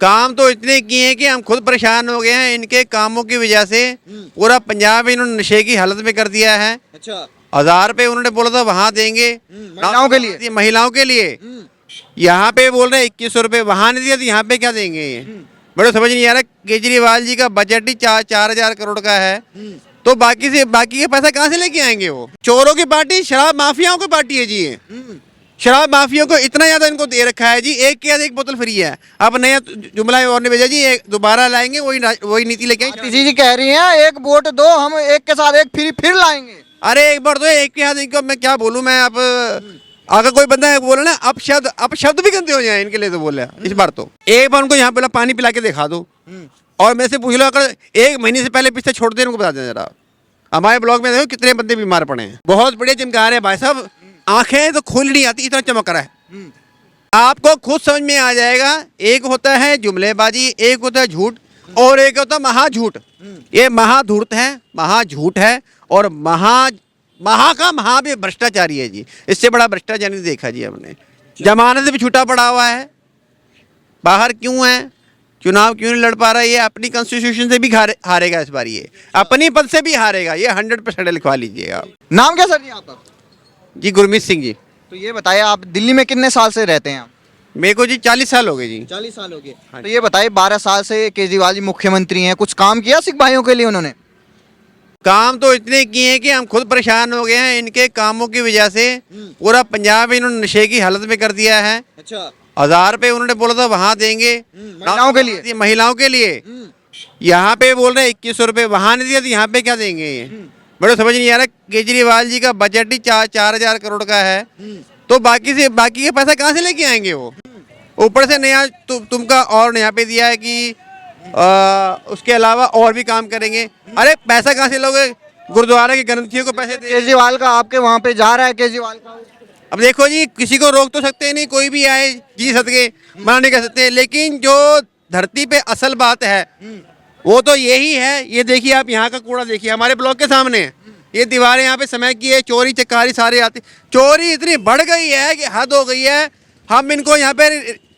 काम तो इतने किए हैं कि हम खुद परेशान हो गए हैं। इनके कामों की वजह से पूरा पंजाब इन्होंने नशे की हालत में कर दिया है। अच्छा। 1000 रुपए उन्होंने बोला था वहां देंगे महिलाओं के लिए। महिलाओं के लिए। यहाँ पे बोल रहे 2100 रुपए, वहां नहीं दिया तो यहाँ पे क्या देंगे ये? बड़े समझ नहीं आ रहा। केजरीवाल जी का बजट ही 4,000 करोड़ का है, तो बाकी के पैसा कहाँ से लेके आएंगे? वो चोरों की पार्टी, शराब माफियाओं की पार्टी है जी ये। शराब माफियों को इतना ज्यादा इनको दे रखा है जी, एक के बाद एक बोतल फ्री है। अब नया जुमला और ने भेजा जी, दोबारा लाएंगे वही नीति लेके आएंगे। जी कह रही हैं एक वोट दो, हम एक के साथ एक फ्री फिर लाएंगे। अरे एक बार तो एक के हाथ इनको मैं क्या बोलूं मैं। अब अगर कोई बंदा बोले ना अब शब्द भी गंदे हो जाए इनके लिए, तो बोले इस बार तो एक बार उनको यहाँ पे पानी पिला के दिखा दो और मैं से पूछ लो, अगर 1 महीने से पहले पिछले छोड़ दे उनको बता दें जरा। हमारे ब्लॉक में देखो कितने बंदे बीमार पड़े हैं। बहुत बढ़िया चमका रहे हैं भाई साहब, आंखें तो खुल नहीं आती, इतना चमक रहा है। आपको खुद समझ में आ जाएगा। एक होता है जुमलेबाजी, एक होता है झूठ, और एक होता है महाझूठ। ये महाधूर्त है, महाझूठ है, और महा भी भ्रष्टाचारी है जी। इससे बड़ा भ्रष्टाचार नहीं देखा जी हमने। जमानत से भी छूटा पड़ा हुआ है, बाहर क्यों है, चुनाव क्यों नहीं लड़ पा रहा है? ये अपनी कॉन्स्टिट्यूशन से भी हारेगा इस बार, ये अपनी पद से भी हारेगा, ये 100% लिखवा लीजिए आप। नाम क्या सर जी आपका? जी गुरमीत सिंह जी। तो ये बताइए आप दिल्ली में कितने साल से रहते हैं आप? मेरे को जी 40 साल हो गए जी। 40 साल हो गए। तो ये बताइए 12 साल से केजरीवाल जी मुख्यमंत्री हैं, कुछ काम किया सिख भाइयों के लिए उन्होंने? काम तो इतने किए हैं कि हम खुद परेशान हो गए हैं। इनके कामों की वजह से पूरा पंजाब इन्होंने नशे की हालत में कर दिया है। अच्छा। 1000 रुपए उन्होंने बोला था वहां देंगे महिलाओं के लिए। यहाँ पे बोल रहे 2100 रुपए, वहां नहीं दिया तो यहाँ पे क्या देंगे ये? बड़े समझ नहीं आ रहा। केजरीवाल जी का बजट ही 4,000 करोड़ का है, तो बाकी के पैसा कहाँ से लेके आएंगे वो? ऊपर से नया तुमका और यहाँ पे दिया है कि उसके अलावा और भी काम करेंगे। अरे पैसा कहाँ से लोगे? गुरुद्वारा के ग्रंथियों को पैसे दे। केजरीवाल का आपके वहाँ पे जा रहा है केजरीवाल का? अब देखो जी, किसी को रोक तो सकते नहीं, कोई भी आए जी सके, मना नहीं कर सकते। लेकिन जो धरती पे असल बात है वो तो यही है। ये देखिए आप, यहाँ का कूड़ा देखिए, हमारे ब्लॉक के सामने ये दीवारें यहाँ पे समय की है, चोरी चकारी सारे आते। चोरी इतनी बढ़ गई है कि हद हो गई है। हम इनको यहाँ पे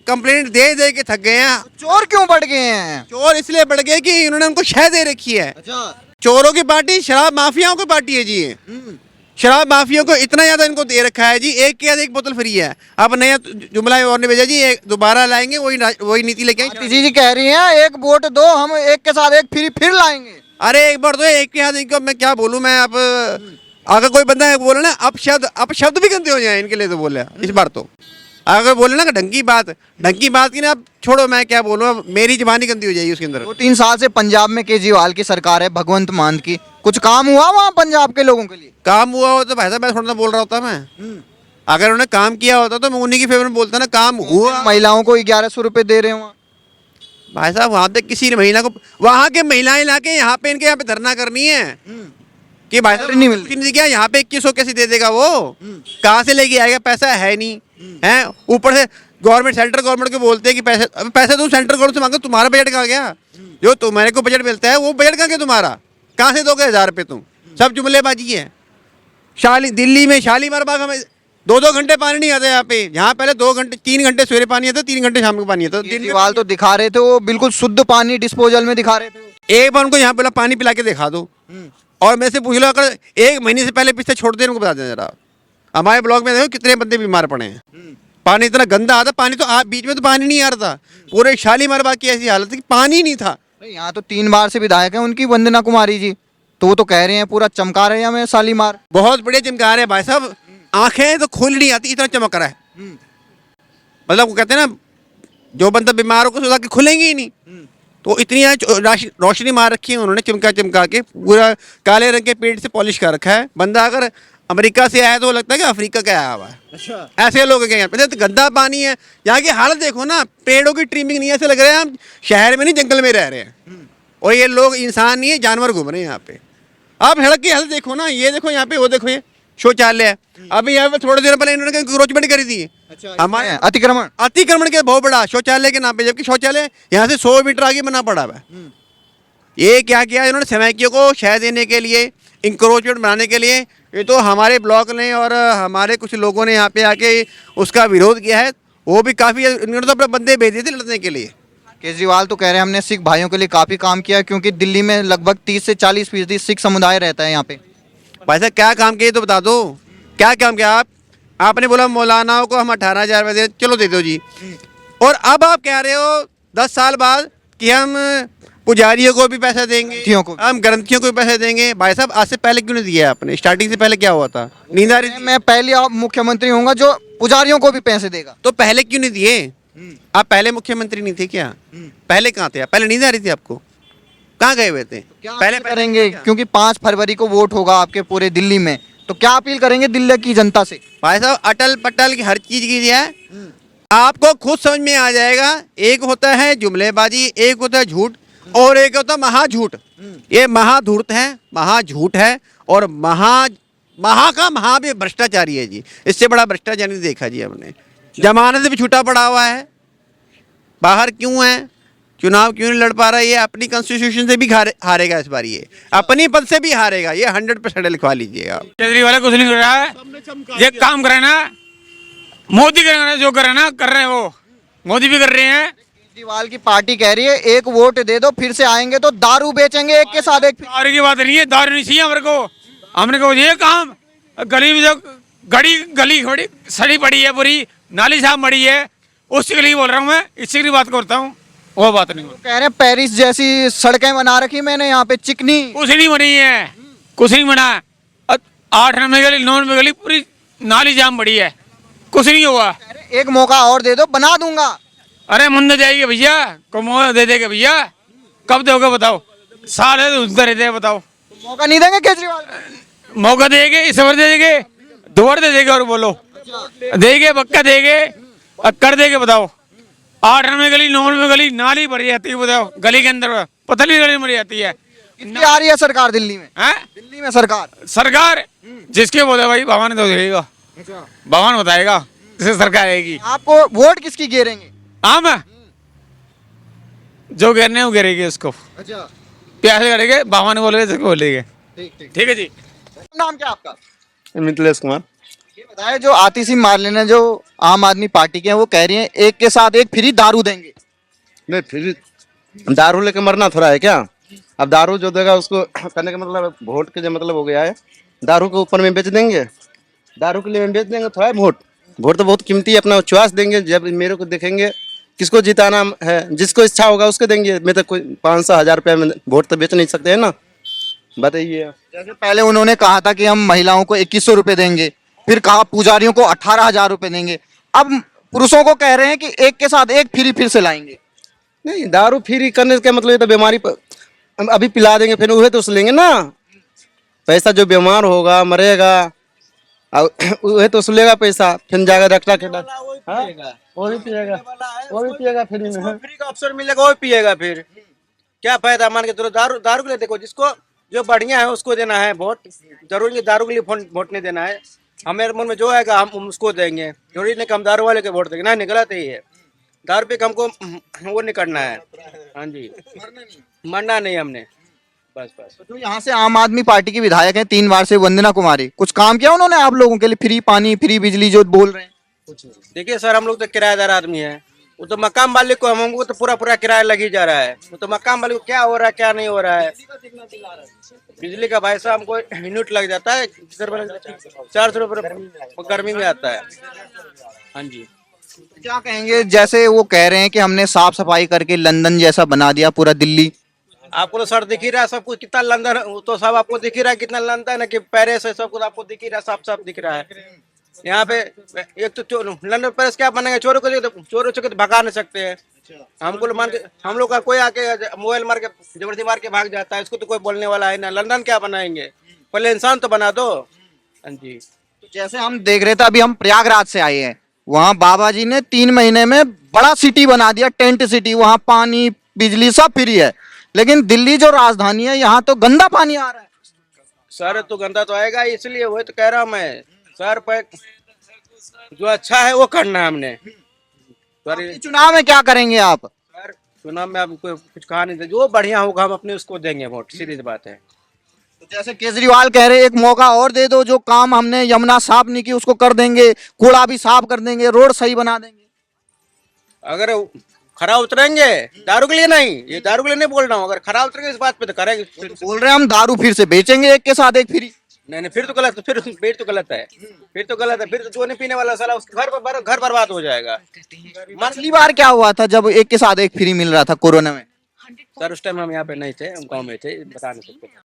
कंप्लेंट दे दे के थक गए हैं। चोर क्यों बढ़ गए हैं? चोर इसलिए बढ़ गए कि इन्होंने उनको शह दे रखी है। अच्छा। चोरों की पार्टी, शराब माफियाओं की पार्टी है जी ये। शराब माफियाओं को इतना ज्यादा इनको दे रखा है जी, एक के बाद एक बोतल फ्री है। अब नया जुमला और ने भेजा जी, दोबारा लाएंगे वही नीति लेके आएंगे। जी कह रही हैं एक वोट दो, हम एक के साथ एक फ्री फिर लाएंगे। अरे एक बार तो एक के हाथ इनको मैं क्या बोलूं मैं। अब अगर कोई बंदा बोले ना अब शब्द भी गंदे हो जाए इनके लिए, तो बोले इस बार तो अगर बोले ना ढंग की बात की ना, अब छोड़ो मैं क्या बोलूं, मेरी जुबानी गंदी हो जाएगी उसके अंदर। 2-3 साल से पंजाब में केजरीवाल की सरकार है, भगवंत मान की। कुछ काम हुआ वहाँ पंजाब के लोगों के लिए? काम हुआ हो तो भाई साहब मैं थोड़ा सा बोल रहा होता मैं। अगर उन्होंने काम किया होता तो मैं उन्हीं की फेवर में बोलता ना। काम हुआ। महिलाओं को 1100 रुपए दे रहे हो भाई साहब, वहाँ पे किसी महिला को, वहाँ के महिलाएं लाके यहाँ पे इनके यहाँ पे धरना करनी है कि भाई साहब नहीं मिलती क्या यहाँ पे 2100 कैसे दे देगा वो? कहाँ से लेके आएगा? पैसा है नहीं है। ऊपर से सेंट्रल गवर्नमेंट को बोलते हैं कि पैसे तुम सेंट्रल गवर्नमेंट से मांगो, तुम्हारा बजट कहाँ गया? जो तुम्हारे को बजट मिलता है वो बजट कहाँ गया तुम्हारा? कहाँ से दोगे 1000 रुपये तुम? सब जुमलेबाजी है। दिल्ली में शालीमार बाग में 2-2 घंटे पानी नहीं आता यहाँ पे। यहाँ पहले 2 घंटे 3 घंटे सवेरे पानी आता, 3 घंटे शाम को पानी आता। केजरीवाल तो दिखा रहे थे वो बिल्कुल शुद्ध पानी डिस्पोजल में दिखा रहे थे। एक बार उनको यहाँ पे पानी पिला के दिखा दो और मैं से पूछ लो, अगर 1 महीने से पहले पिछले छोड़ दे उनको बता दें जरा। हमारे ब्लॉक में देखो कितने बंदे बीमार पड़े हैं। पानी इतना गंदा आता, पानी तो बीच में तो पानी नहीं आ रहा था। पूरे शालीमार बाग की ऐसी हालत थी कि पानी नहीं था। यहाँ तो 3 बार से विधायक है उनकी, वंदना कुमारी जी, तो वो तो कह रहे हैं पूरा चमका रहे हैं हमें शालीमार। बहुत बढ़िया चमका रहे हैं भाई साहब, आंखें तो खुल नहीं आती, इतना चमक रहा है। मतलब वो कहते हैं ना, जो बंदा बीमार हो उसके खुलेंगे ही नहीं। तो इतनी रोशनी मार रखी है उन्होंने, चमका के पूरा काले रंग के पेंट से पॉलिश कर रखा है। बंदा अगर अमेरिका से आया तो लगता है कि अफ्रीका का आया हुआ है। अच्छा। ऐसे लोग हैं यहाँ पे। तो गंदा पानी है, यहाँ की हालत देखो ना, पेड़ों की ट्रिमिंग नहीं है, ऐसे लग रहा है हम शहर में नहीं जंगल में रह रहे हैं। और ये लोग इंसान नहीं है, जानवर घूम रहे हैं यहाँ पे। आप सड़क की हालत देखो ना, ये देखो यहाँ पे, वो देखो ये शौचालय है। अभी यहाँ पे थोड़े देर पहले इन्होंने इंक्रोचमेंट करी थी। अच्छा, हमारे अतिक्रमण के बहुत बड़ा शौचालय के नाम पे, जबकि शौचालय यहाँ से 100 मीटर आगे बना पड़ा है। ये क्या किया इन्होंने? सैनिकों को शह देने के लिए, इंक्रोचमेंट बनाने के लिए। ये तो हमारे ब्लॉक ने और हमारे कुछ लोगों ने यहाँ पे आके उसका विरोध किया है। वो भी काफ़ी, इन्होंने तो अपने बंदे भेजे थे लड़ने के लिए। केजरीवाल तो कह रहे हैं हमने सिख भाइयों के लिए काफी काम किया, क्योंकि दिल्ली में लगभग 30 से 40% सिख समुदाय रहता है यहाँ पे। भाई साहब क्या काम किए तो बता दो, क्या काम किया आपने बोला मौलानाओं को हम 18,000 रुपये दे, चलो दे दो जी। और अब आप कह रहे हो 10 साल बाद कि हम पुजारियों को भी पैसा देंगे, ग्रंथियों को। हम ग्रंथियों को भी पैसे देंगे। भाई साहब आज से पहले क्यों नहीं दिया आपने? स्टार्टिंग से पहले क्या हुआ था? नींद आ रही थी? मैं पहले आप मुख्यमंत्री होऊंगा जो पुजारियों को भी पैसे देगा। तो पहले क्यों नहीं दिए? आप पहले मुख्यमंत्री नहीं थे क्या? पहले कहाँ थे आप? पहले नींद आ रही थी आपको? कहाँ गए हुए थे? पहले करेंगे क्योंकि 5 फरवरी को वोट होगा आपके पूरे दिल्ली में, तो क्या अपील करेंगे दिल्ली की जनता से? भाई साहब अटल पटल की हर चीज की है, आपको खुद समझ में आ जाएगा। एक होता है जुमलेबाजी, एक होता है झूठ, और एक होता है महाझूठ। ये महाधूर्त है, महाझूठ है, और महा का महा भी भ्रष्टाचारी है जी। इससे बड़ा भ्रष्टाचार नहीं देखा जी हमने। जमानत भी छूटा पड़ा हुआ है, बाहर क्यों है, चुनाव क्यों नहीं लड़ पा रहा है? ये अपनी कॉन्स्टिट्यूशन से भी हारेगा इस बार, ये अपनी पद से भी हारेगा, ये 100% लिखवा लीजिएगा आप। केजरीवाल कुछ नहीं कर रहा है, ये काम करे ना मोदी कर रहे हैं, जो कर रहे हैं ना कर रहे हैं, वो मोदी भी कर रहे हैं। केजरीवाल की पार्टी कह रही है एक वोट दे दो, फिर से आएंगे तो दारू बेचेंगे एक के साथ एक। दारू की बात नहीं है, दारू नहीं चाहिए हमारे को। हमने को ये काम गली में जो गली थोड़ी सड़ी पड़ी है, पूरी नाली साहब मड़ी है, उसके लिए बोल रहा हूँ मैं, इसी की बात करता हूँ, वो बात नहीं। कह रहे हैं पेरिस जैसी सड़कें बना रखी मैंने यहाँ पे, चिकनी। कुछ नहीं बनी है, कुछ नहीं बना। 8 नंबर गली 9 नंबर गली पूरी नाली जाम पड़ी है, कुछ नहीं हुआ। कह रहे हैं, एक मौका और दे दो, बना दूंगा। अरे मुंडे जाएगी भैया, को मौका दे देगा भैया, कब दोगे बताओ? साल है तो उधर रहते हैं, बताओ। मौका नहीं देंगे केजरीवाल? मौका देंगे, इस बार दे देंगे, 2 बार दे देंगे, और बोलो देंगे, पक्का देंगे, कर देंगे, बताओ। 8 नंबर गली 9 नंबर गली नाली भरी जाती है, बताओ, गली के अंदर पतली गली मरी जाती है। कितनी आ रही है सरकार दिल्ली में? हैं? दिल्ली में सरकार जिसके बोले भाई भगवान तो देगा, भगवान बताएगा किसे सरकार आएगी। आपको वोट किसकी गिरेंगे? हम जो गिरने वो गिरेगी उसको, अच्छा, प्यासे करेंगे, भगवान बोलेगे बोलेंगे। ठीक है जी। नाम क्या आपका? मिथिलेश कुमार। ये बताए जो आतिशी मारलें ने जो आम आदमी पार्टी के हैं, वो कह रही हैं एक के साथ एक फ्री दारू देंगे। नहीं, फिर दारू लेके मरना थोड़ा है क्या? अब दारू जो देगा उसको करने का मतलब वोट के जो मतलब हो गया है, दारू के ऊपर में बेच देंगे, दारू के लिए बेच देंगे थोड़ा है। वोट तो बहुत कीमती है, अपना चॉइस देंगे, जब मेरे को देखेंगे किसको जिताना है, जिसको इच्छा होगा उसको देंगे। मैं तो कोई 500-1000 रुपये में वोट तो बेच नहीं सकते है ना, बताइए। जैसे पहले उन्होंने कहा था कि हम महिलाओं को 2100 रुपए देंगे, फिर कहा पुजारियों को 18,000 रुपए देंगे, अब पुरुषों को कह रहे हैं कि एक के साथ एक फ्री फिर से लाएंगे। नहीं, दारू फ्री करने का मतलब ये तो बीमारी पर अभी पिला देंगे, फिर वह तो उस लेंगे ना पैसा, जो बीमार होगा मरेगा वह तो उस लेगा पैसा, फिर जाएगा डॉक्टर के वो भी पिएगा फिर फ्री का ऑप्शन मिलेगा, वो भी पिएगा, फिर क्या फायदा? मान के चलो दारू के लिए देखो, जिसको जो बढ़िया है उसको देना है वोट, जरूरी नहीं दारू के लिए वोट नहीं देना है। हमारे मन में जो आएगा हम उसको देंगे, जरूरी नहीं कि हम दारू वाले के वोट देंगे, ना गलत है ये। दारू पे हमको वो नहीं करना है। हाँ जी, मरना नहीं हमने, बस। तो यहाँ से आम आदमी पार्टी की विधायक हैं 3 बार से, वंदना कुमारी, कुछ काम किया उन्होंने आप लोगों के लिए? फ्री पानी, फ्री बिजली जो बोल रहे हैं। देखिए सर, हम लोग तो किराएदार आदमी है, वो तो मकाम मालिक को हमको तो पूरा किराया लग ही जा रहा है। वो तो मकाम मालिक को क्या हो रहा है क्या नहीं हो रहा है। बिजली का भाई साहब हमको यूनिट लग जाता है 400 रुपये गर्मी में आता है। हाँ जी, क्या कहेंगे, जैसे वो कह रहे हैं कि हमने साफ सफाई करके लंदन जैसा बना दिया पूरा दिल्ली। आपको तो सर दिख ही रहा है सब कुछ, कितना लंदन तो सब आपको दिख ही रहा है, कितना लंदन है कि पेरिस है, सब कुछ आपको दिख ही रहा है, साफ दिख रहा है। यहाँ पे एक तो लंदन पेरिस क्या बनेंगे, चोरों को तो भगा नहीं सकते हैं। हमको मान के हम लोग का कोई आके मोबाइल मार के जबरदस्ती मार के भाग जाता है, इसको तो कोई बोलने वाला है ना। लंदन क्या बनाएंगे, पहले इंसान तो बना दो। हाँ जी, तो जैसे हम देख रहे थे, अभी हम प्रयागराज से आए हैं, वहाँ बाबा जी ने 3 महीने में बड़ा सिटी बना दिया, टेंट सिटी, वहाँ पानी बिजली सब फ्री है। लेकिन दिल्ली जो राजधानी है, यहाँ तो गंदा पानी आ रहा है। सर तो गंदा तो आएगा, इसलिए वही तो कह रहा हूँ मैं सर, पर जो अच्छा है वो करना है हमने। चुनाव में क्या करेंगे आप? सर चुनाव में आप कुछ कहा नहीं, जो बढ़िया होगा हम अपने उसको देंगे वोट, सीधी बात है। तो जैसे केजरीवाल कह रहे एक मौका और दे दो, जो काम हमने यमुना साफ नहीं की उसको कर देंगे, कूड़ा भी साफ कर देंगे, रोड सही बना देंगे। अगर खरा उतरेंगे, दारू के लिए नहीं, ये दारू के लिए नहीं बोल रहा हूँ, अगर खरा उतरेंगे इस बात पे तो करेंगे। बोल रहे हैं हम दारू फिर से बेचेंगे एक के साथ एक फ्री। नहीं नहीं, फिर तो गलत, फिर तो गलत है, फिर तो गलत है, फिर तो जो नहीं पीने वाला साला उसके घर बर्बाद हो जाएगा। पिछली बार क्या हुआ था जब एक के साथ एक फ्री मिल रहा था कोरोना में? सर उस टाइम हम यहाँ पे नहीं थे, हम गाँव में थे, बता नहीं सकते।